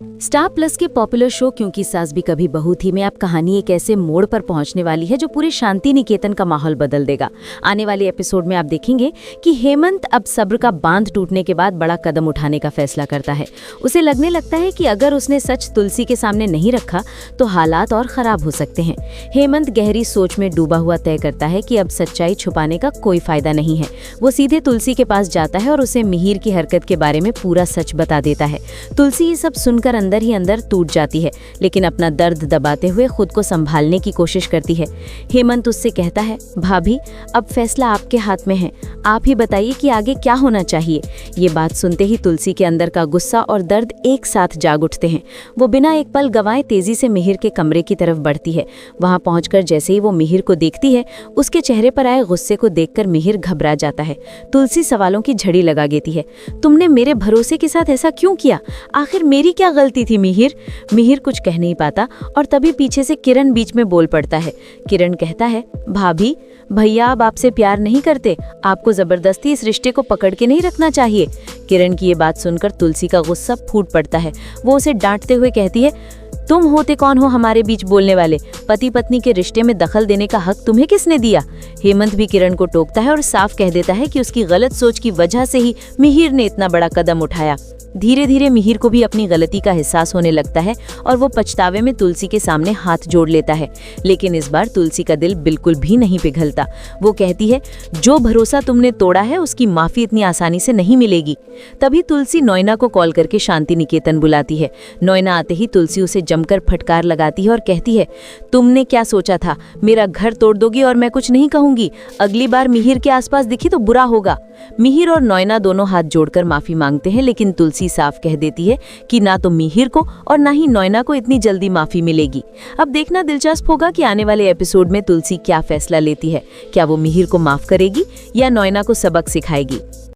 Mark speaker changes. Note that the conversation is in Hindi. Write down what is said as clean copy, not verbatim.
Speaker 1: स्टार प्लस के पॉपुलर शो क्योंकि सास भी कभी बहू थी में अब कहानी एक ऐसे मोड़ पर पहुंचने वाली है जो पूरे शांति निकेतन का माहौल बदल देगा। आने वाले एपिसोड में आप देखेंगे कि हेमंत अब सब्र का बांध टूटने के बाद बड़ा कदम उठाने का फैसला करता है। उसे लगने लगता है कि अगर उसने सच तुलसी के सामने नहीं रखा तो हालात और खराब हो सकते हैं। हेमंत गहरी सोच में डूबा हुआ तय करता है कि अब सच्चाई छुपाने का कोई फायदा नहीं है। वो सीधे तुलसी के पास जाता है और उसे मिहिर की हरकत के बारे में पूरा सच बता देता है। तुलसी ये सब सुनकर अंदर ही अंदर टूट जाती है, लेकिन अपना दर्द दबाते हुए खुद को संभालने की कोशिश करती है। हेमंत उससे कहता है, भाभी अब फैसला आपके हाथ में है, आप ही बताइए कि आगे क्या होना चाहिए। ये बात सुनते ही तुलसी के अंदर का गुस्सा और दर्द एक साथ जाग उठते हैं। वो बिना एक पल गंवाए तेजी से मिहिर के कमरे की तरफ बढ़ती है। वहां पहुंचकर जैसे ही वो मिहिर को देखती है, उसके चेहरे पर आए गुस्से को देखकर मिहिर घबरा जाता है। तुलसी सवालों की झड़ी लगा देती है, तुमने मेरे भरोसे के साथ ऐसा क्यों किया? आखिर मेरी क्या गलती थी मिहिर? मिहिर कुछ कह नहीं पाता और तभी पीछे से किरण बीच में बोल पड़ता है। किरण कहता है, भाभी भैया अब आपसे प्यार नहीं करते, आपको जबरदस्ती इस रिश्ते को पकड़ के नहीं रखना चाहिए। किरण की ये बात सुनकर तुलसी का गुस्सा फूट पड़ता है। वो उसे डांटते हुए कहती है, तुम होते कौन हो हमारे बीच बोलने वाले? पति पत्नी के रिश्ते में दखल देने का हक तुम्हें किसने दिया? हेमंत भी किरण को टोकता है और साफ कह देता है कि उसकी गलत सोच की वजह से ही मिहिर ने इतना बड़ा कदम उठाया। धीरे धीरे मिहिर को भी अपनी गलती का एहसास होने लगता है और वो पछतावे में तुलसी के सामने हाथ जोड़ लेता है। लेकिन इस बार तुलसी का दिल बिल्कुल भी नहीं पिघलता। वो कहती है, जो भरोसा तुमने तोड़ा है उसकी माफी इतनी आसानी से नहीं मिलेगी। तभी तुलसी नोयना को कॉल करके शांति निकेतन बुलाती है। नोयना आते ही तुलसी उसे जमकर फटकार लगाती है और कहती है, तुमने क्या सोचा था, मेरा घर तोड़ दोगी और मैं कुछ नहीं कहूंगी? अगली बार मिहिर के आसपास दिखी तो बुरा होगा। मिहिर और नोयना दोनों हाथ जोड़कर माफी मांगते हैं, लेकिन तुलसी साफ कह देती है कि ना तो मिहिर को और ना ही नोयना को इतनी जल्दी माफी मिलेगी। अब देखना दिलचस्प होगा कि आने वाले एपिसोड में तुलसी क्या फैसला लेती है। क्या वो मिहिर को माफ करेगी या नोयना को सबक सिखाएगी?